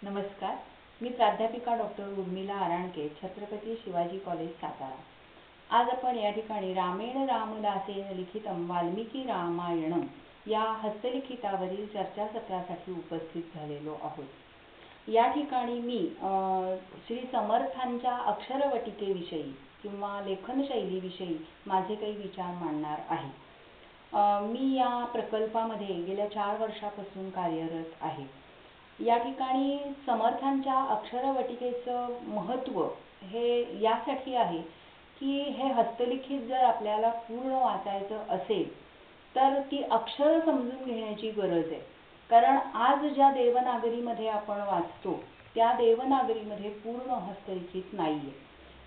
नमस्कार. मी प्राध्यापिका doctor Urmila आराणके, Chhatrapati Shivaji college, Satara. आज आपण या ठिकाणी रामेण रामदासेन लिखितम वाल्मिकी रामायणम या हस्तलिखितावरील चर्चासत्रासाठी उपस्थित झालेलो आहोत. या ठिकाणी मी श्री समर्थांच्या अक्षरवटिकेविषयी किंवा लेखनशैलीविषयी माझे काही विचार मांडणार आहे. मी या प्रकल्पामध्ये गेल्या 4 वर्षापासून कार्यरत आहे. या ठिकाणी समर्थांच्या अक्षरवटिकेचं महत्त्व हे यासाठी आहे की हे हस्तलिखित जर आपल्याला पूर्ण वाचायचं असेल तर ती अक्षर समजून घेण्याची गरज आहे. कारण आज ज्या देवनागरीमध्ये आपण वाचतो त्या देवनागरीमध्ये पूर्ण हस्तलिखित नाहीये.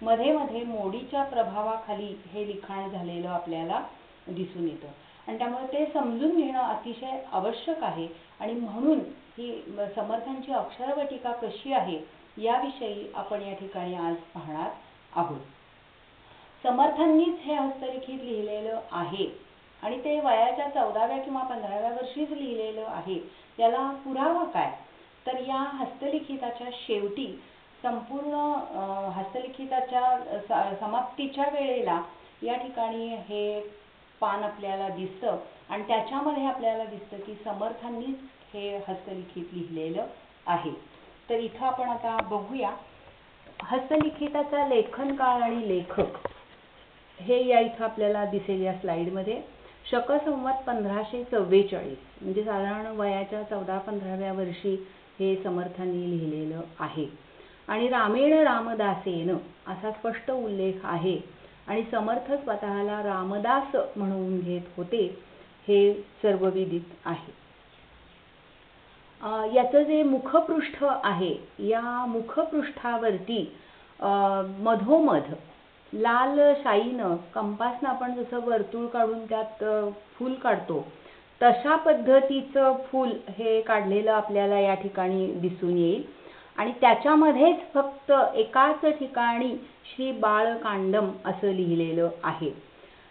मध्ये मध्ये मोडीच्या प्रभावाखाली हे लिखाण झालेलं आपल्याला दिसून येतं आणि त्यामुळे ते समजून घेणं अतिशय आवश्यक आहे. आणि म्हणून ही समर्थांची अक्षरवटिका कशी आहे याविषयी आपण या ठिकाणी आज पाहणार आहोत. समर्थांनीच हे हस्तलिखित लिहिलेलं आहे आणि ते वयाच्या 14व्या किंवा 15व्या वर्षीच लिहिलेलं आहे. याला पुरावा काय? तर या हस्तलिखिताच्या शेवटी संपूर्ण हस्तलिखिताच्या समाप्तीच्या वेळेला या ठिकाणी हे पान आपल्याला दिसतं आणि त्याच्यामध्ये आपल्याला दिसतं की समर्थांनीच हे हस्तलिखित लिहिलेलं आहे. तर इथं आपण आता बघूया हस्तलिखिताचा लेखन काळ आणि लेखक हे या इथं आपल्याला दिसेल या स्लाइडमध्ये. शक संवत 1544 म्हणजे साधारण वयाच्या 14-15व्या वर्षी हे समर्थांनी लिहिलेलं आहे आणि रामेण रामदासेन असा स्पष्ट उल्लेख आहे आणि समर्थ स्वतःला रामदास म्हणून घेत होते हे सर्वविदित आहे. याचं जे मुखपृष्ठ आहे या मुखपृष्ठावरती मधोमध लाल शाईनं कंपासनं आपण जसं वर्तुळ काढून त्यात फूल काढतो तशा पद्धतीचं फूल हे काढलेलं आपल्याला या ठिकाणी दिसून येईल आणि त्याच्यामध्येच फक्त एकाच ठिकाणी श्री बाळकांडम असं लिहिलेलं आहे.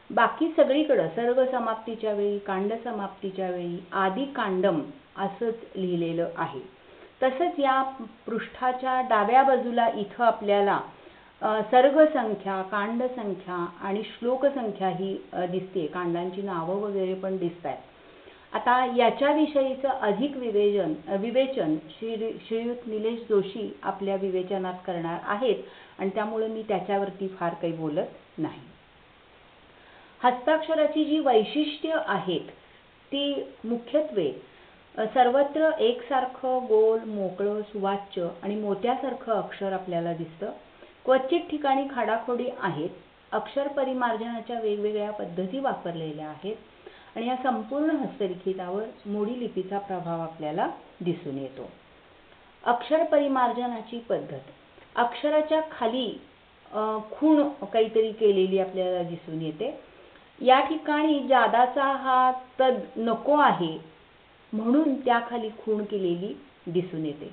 बाकी सगळीकडे सर्व समाप्तीच्या वेळी कांड समाप्तीच्या वेळी आदि कांडम असंच लिहिलेलं आहे. तसंच या पृष्ठाच्या डाव्या बाजूला इथं आपल्याला सर्ग संख्या, कांड संख्या आणि श्लोक संख्या ही दिसते. कांडांची नावं वगैरे पण दिसतात. आता याच्याविषयीचं अधिक विवेचन श्रीयुत निलेश जोशी आपल्या विवेचनात करणार आहेत आणि त्यामुळे मी त्याच्यावरती फार काही बोलत नाही. हस्ताक्षराची जी वैशिष्ट्य आहेत ती मुख्यत्वे सर्वत्र एकसारखं गोल मोकळं सुवाच्य आणि मोत्यासारखं अक्षर आपल्याला दिसतं. क्वचित ठिकाणी खाडाखोडी आहेत. अक्षर परिमार्जनाच्या वेगवेगळ्या पद्धती वापरलेल्या आहेत आणि या संपूर्ण हस्तलिखितावर मोडी लिपीचा प्रभाव आपल्याला दिसून येतो. अक्षर परिमार्जनाची पद्धत, अक्षराच्या खाली खूण काहीतरी केलेली आपल्याला दिसून येते. या ठिकाणी जादाचा हा तद नको आहे म्हणून त्याखाली खूण केलेली दिसून येते.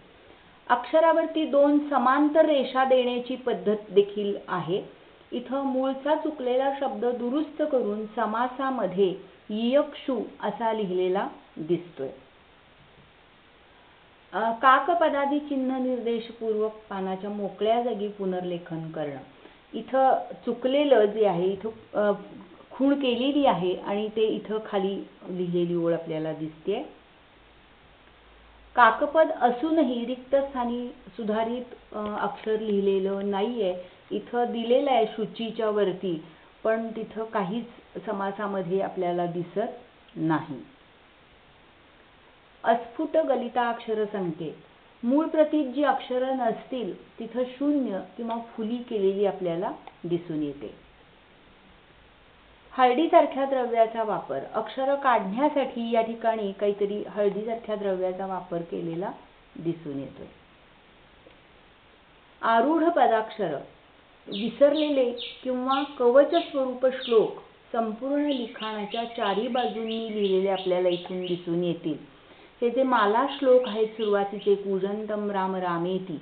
अक्षरावरती 2 समांतर रेषा देण्याची पद्धत देखील आहे. इथं मूळचा चुकलेला शब्द दुरुस्त करून समासामध्ये यक्षु असा लिहिलेला दिसतोय. काकपदादी चिन्ह निर्देशपूर्वक पानाच्या मोकळ्या जागी पुनर्लेखन करणं. इथं चुकलेलं जे आहे इथं खूण केलेली आहे आणि ते इथं खाली लिहिलेली ओळ आपल्याला दिसते. काकपद असूनही रिक्त स्थानी सुधारित अक्षर लिहिलेलं नाहीये. इथं दिलेलं आहे शुचीच्या वरती पण तिथं काहीच समासामध्ये आपल्याला दिसत नाही. अस्फुट गलिताक्षर संकेत, मूळ प्रतीत जी अक्षरं नसतील तिथं शून्य किंवा फुली केलेली आपल्याला दिसून येते. हळदीसारख्या द्रव्याचा वापर, अक्षर काढण्यासाठी या ठिकाणी काहीतरी हळदीसारख्या द्रव्याचा वापर केलेला दिसून येतोय. आरूढ पदाक्षर, विसरलेले किंवा कवच स्वरूप श्लोक संपूर्ण लिखाणाच्या 4 बाजूंनी लिहिलेले आपल्याला इथून दिसून येतील. हे जे माला श्लोक आहेत सुरुवातीचे कूजंतम राम रामेती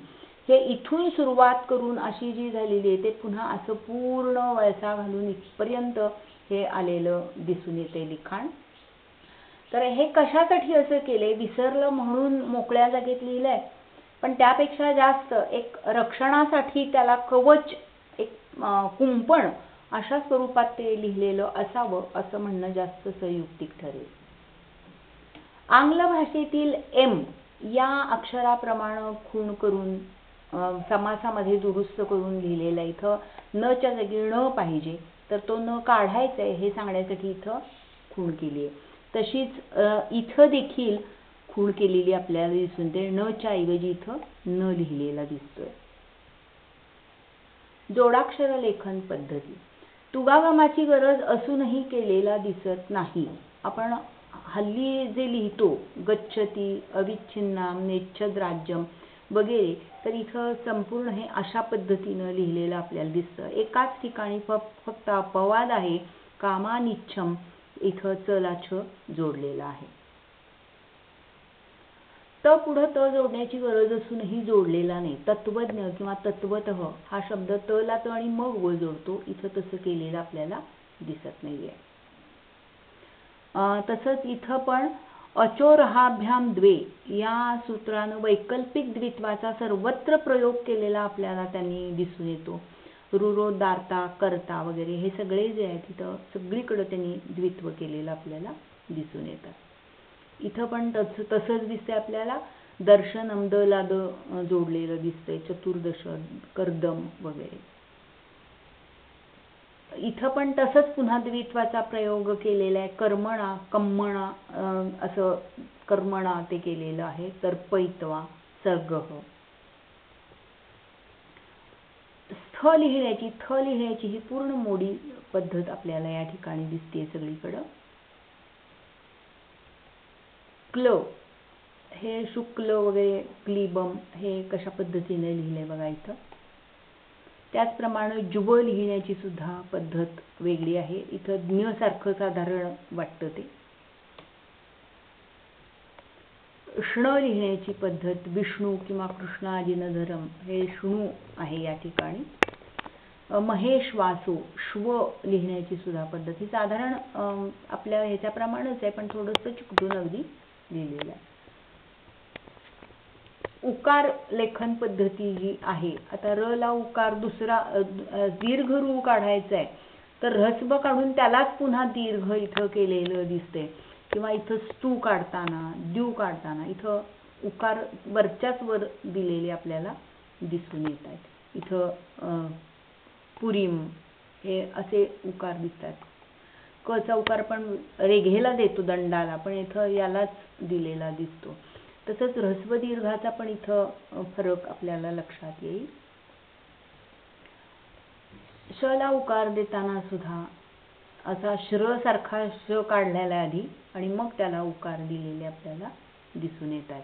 हे इथून सुरुवात करून अशी जी झालेली आहे ते पुन्हा असं पूर्ण वळसा घालून इथपर्यंत हे आलेलं दिसून येते लिखाण. तर हे कशासाठी असं केले? विसरलं म्हणून मोकळ्या जागेत लिहिलंय पण त्यापेक्षा जास्त एक रक्षणासाठी त्याला कवच, एक कुंपण अशा स्वरूपात ते लिहिलेलं असावं असं म्हणणं जास्त संयुक्तिक ठरेल. आंग्ल भाषेतील एम या अक्षराप्रमाणे खूण करून समासामध्ये दुरुस्त करून लिहिलेला इथं न च्या जागी ण पाहिजे, तर तो न काढायचा आहे हे सांगण्यासाठी इथं खूण केली आहे. तशीच इथं देखील खूण केलेली आपल्याला दिसून येते. न च्या ऐवजी इथं न लिहिलेला दिसतोय. जोडाक्षर लेखन पद्धती. तुगागमाची गरज असूनही केलेला दिसत नाही. आपण हल्ली जे लिहितो गच्छती, अविच्छिन्नाम, नेच्छद राज्यम वगैरे, तर इथं संपूर्ण हे अशा पद्धतीनं लिहिलेलं आपल्याला दिसतं. एकाच ठिकाणी फक्त अपवाद आहे, कामानिच्छम इथं चला छ जोडलेला आहे. त पुढे त जोडण्याची गरज असूनही जोडलेला नाही. तत्वज्ञ किंवा तत्वतः हा शब्द त ला त आणि मग व जोडतो, इथं तसं केलेलं आपल्याला दिसत नाहीये. तसंच इथं पण अचोरहाभ्याम द्वे या सूत्रानं वैकल्पिक द्वित्वाचा सर्वत्र प्रयोग केलेला आपल्याला त्यांनी दिसून येतो. रुरोदार्ता, कर्ता वगैरे हे सगळे जे आहेत तिथं सगळीकडे त्यांनी द्वित्व केलेलं आपल्याला दिसून येतात. इथं पण तसंच दिसतंय आपल्याला. दर्शनम द ला द जोडलेलं दिसतंय, चतुर्दश, कर्दम वगैरे. इथं पण तसंच पुन्हा द्वित्वाचा प्रयोग केलेला आहे. कर्मणा, कम्मणा असं कर्मणा ते केलेलं आहे. तर्पयित्वा, सर्गः. स्थ लिहिण्याची, थ लिहिण्याची ही पूर्ण मोडी पद्धत आपल्याला या ठिकाणी दिसते सगळीकडं. क्ल हे शुक्ल वगैरे, क्लिबम हे कशा पद्धतीने लिहिले बघा इथं. त्याचप्रमाणे जुब लिहिण्याची सुद्धा पद्धत वेगळी आहे. इथं ज्ञ सारखं साधारण वाटतं ते. श्ण लिहिण्याची पद्धत विष्णू किंवा कृष्णाजिनधरम हे श्णू आहे या ठिकाणी. महेश वासो श्व लिहिण्याची सुद्धा पद्धत ही साधारण आपल्या ह्याच्याप्रमाणेच आहे, पण थोडंसं चिकटून अगदी लिहिलेलं आहे. उकार लेखन पद्धती जी आहे, आता र ला उकार दुसरा दीर्घ रू काढायचा आहे, तर ऱ्हस्व काढून त्यालाच पुन्हा दीर्घ इथं केलेलं दिसतंय. किंवा इथं स्तू काढताना, द्यू काढताना इथं उकार वरच्याच वर दिलेले आपल्याला दिसून येत आहेत. इथं पुरीम हे असे उकार दिसतात. क चा उकार पण रेघेला देतो दंडाला, पण इथं यालाच दिलेला दिसतो. तसंच ऱ्हस्व दीर्घाचा पण इथं फरक आपल्याला लक्षात येईल. श ला उकार देताना सुद्धा असा श्र सारखा श काढलेला आधी आणि मग त्याला उकार दिलेले आपल्याला दिसून येतात.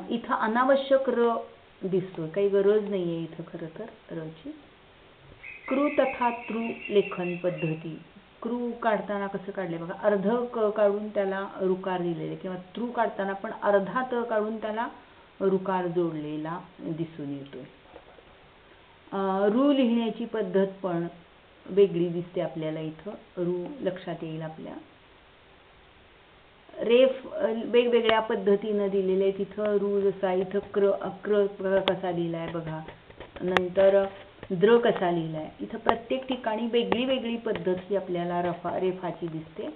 इथं अनावश्यक र दिसतो, काही गरज नाहीये इथं खरं तर रची. कृ तथा तृ लेखन पद्धती. कृ काढताना कसं काढले बघा, अर्ध क काढून त्याला रुकार दिलेले, किंवा तृ काढताना पण अर्धा त काढून त्याला रुकार जोडलेला दिसून येतोय. रू लिहिण्याची पद्धत पण वेगळी दिसते आपल्याला इथं. रू लक्षात येईल आपल्या. रेफ वेगवेगळ्या पद्धतीनं दिलेले आहेत. इथं रू जसा, इथं क्र कसा लिहिलाय बघा, नंतर द्र कसा लिहिलाय. इथं प्रत्येक ठिकाणी वेगळी वेगळी पद्धत ही आपल्याला रेफाची दिसते.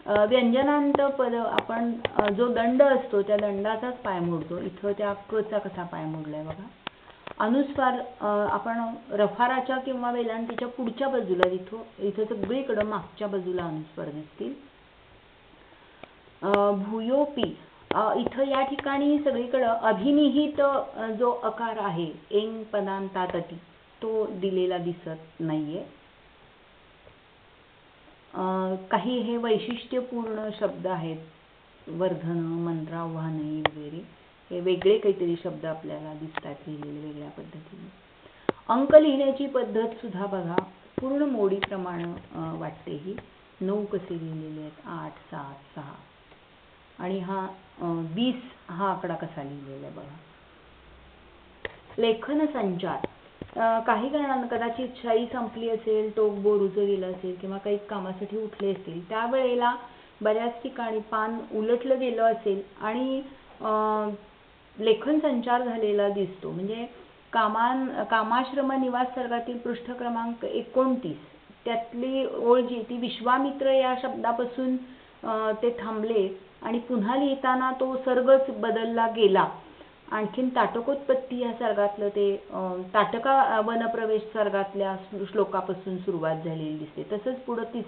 व्यंजनांत पद आपण जो दंड असतो त्या दंडाचाच पाय मोडतो. इथं त्या क चा कसा पाय मोडलाय बघा. अनुस्वार आपण रफाराच्या किंवा वेलांटीच्या पुढच्या बाजूला इथं सगळीकडे मागच्या बाजूला अनुस्वार दिसतील. भूयोपी इथं या ठिकाणी सगळीकडे अभिनिहित जो अकार आहे एंग पदांतातती तो दिलेला दिसत नाहीये. काही हे वैशिष्ट्यपूर्ण शब्द आहेत, वर्धन, मंत्राह्वाने वगैरे, हे वेगळे काहीतरी शब्द आपल्याला दिसतात लिहिलेले वेगळ्या पद्धतीने. अंक लिहिण्याची पद्धत सुद्धा बघा पूर्ण मोडीप्रमाणे वाटते. ही 9 कसे लिहिलेले आहेत, 8, 7, 6 आणि हा 20 हा आकडा कसा लिहिलेला आहे बघा. लेखन संचार. काही कारणानं कदाचित शाई संपली असेल, टोक बोरूचं गेलं असेल किंवा काही कामासाठी उठले असतील, त्यावेळेला बऱ्याच ठिकाणी पान उलटलं गेलं असेल आणि लेखन संचार झालेला दिसतो. म्हणजे कामाश्रम निवास सर्गातील पृष्ठ क्रमांक 29 त्यातली ओळ जी ती विश्वामित्र या शब्दापासून ते थांबले आणि पुन्हा लिहिताना तो सर्गच बदलला गेला. आणखीन ताटकोत्पत्ती या सर्गातलं ते ताटका वनप्रवेश सर्गातल्या श्लोकापासून सुरुवात झालेली दिसते. तसंच पुढं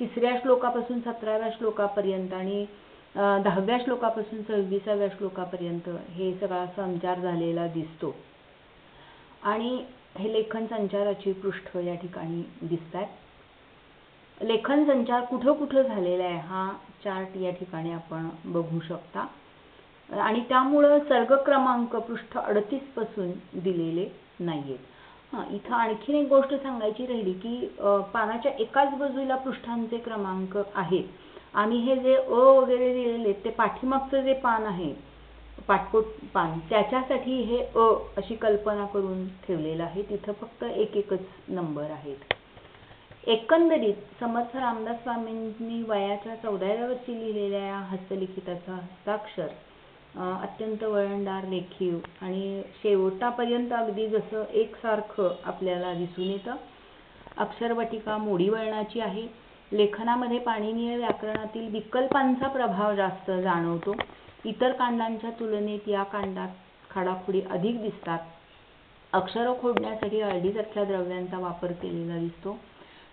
तिसऱ्या श्लोकापासून 17व्या श्लोकापर्यंत आणि 10व्या श्लोकापासून 26व्या श्लोकापर्यंत हे सगळा संचार झालेला दिसतो. आणि हे लेखन संचाराची पृष्ठ या ठिकाणी दिसतात. लेखन संचार कुठं कुठं झालेला आहे हा चार्ट या ठिकाणी आपण बघू शकता. आणि त्यामुळं सर्ग क्रमांक पृष्ठ 38 पासून दिलेले नाहीयेत. इथं आणखीन एक गोष्ट सांगायची राहिली की पानाच्या एकाच बाजूला पृष्ठांचे क्रमांक आहेत. आम्ही हे जे वगैरे दिलेले ते पाठीमागचं जे पान आहे पाठपोट पान त्याच्यासाठी हे अशी कल्पना करून ठेवलेलं आहे. तिथं फक्त एकच नंबर आहेत. एकंदरीत समर्थ रामदास स्वामींनी वयाच्या 14व्या वर्षी लिहिलेल्या या हस्तलिखिताचा हस्ताक्षर अत्यंत वळणदार, रेखीव आणि शेवटापर्यंत अगदी जसं एकसारखं आपल्याला दिसून येतं. अक्षरवटिका मोडी वळणाची आहे. लेखनामध्ये पाणिनीय व्याकरणातील विकल्पांचा प्रभाव जास्त जाणवतो. इतर कांडांच्या तुलनेत या कांडात खाडाखोडी अधिक दिसतात. अक्षरं खोडण्यासाठी हळदीसारख्या द्रव्यांचा वापर केलेला दिसतो.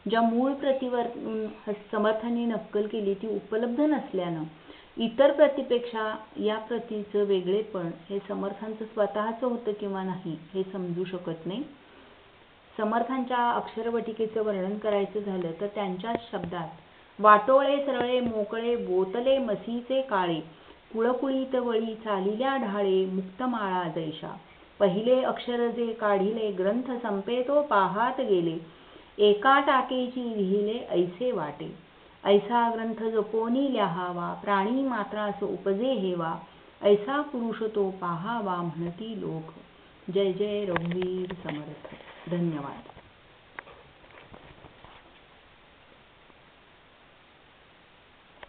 ज्या मूळ प्रतीवर समर्थांनी नक्कल केली ती उपलब्ध नसल्यानं इतर प्रतीपेक्षा या प्रतीचं वेगळेपण हे समर्थांचं स्वतःचं होतं किंवा नाही हे समजू शकत नाही. समर्थांच्या अक्षरवटिकेचं वर्णन करायचं झालं तर त्यांच्याच शब्दात वाटोळे सरळे मोकळे बोतले मसीचे काळे कुळकुळीत वळी चालिल्या ढाळे मुक्तमाळा जैशा पहिले अक्षर जे काढिले ग्रंथ संपे तो पाहात गेले एका टाकेची लिहिले ऐसे वाटे ऐसा ग्रंथ जपोनी लिहावा प्राणी मात्रास उपजे हेवा ऐसा पुरुष तो पाहावा म्हणती लोक. जय जय रघुवीर समर्थ. धन्यवाद.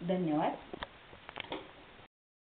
धन्यवाद.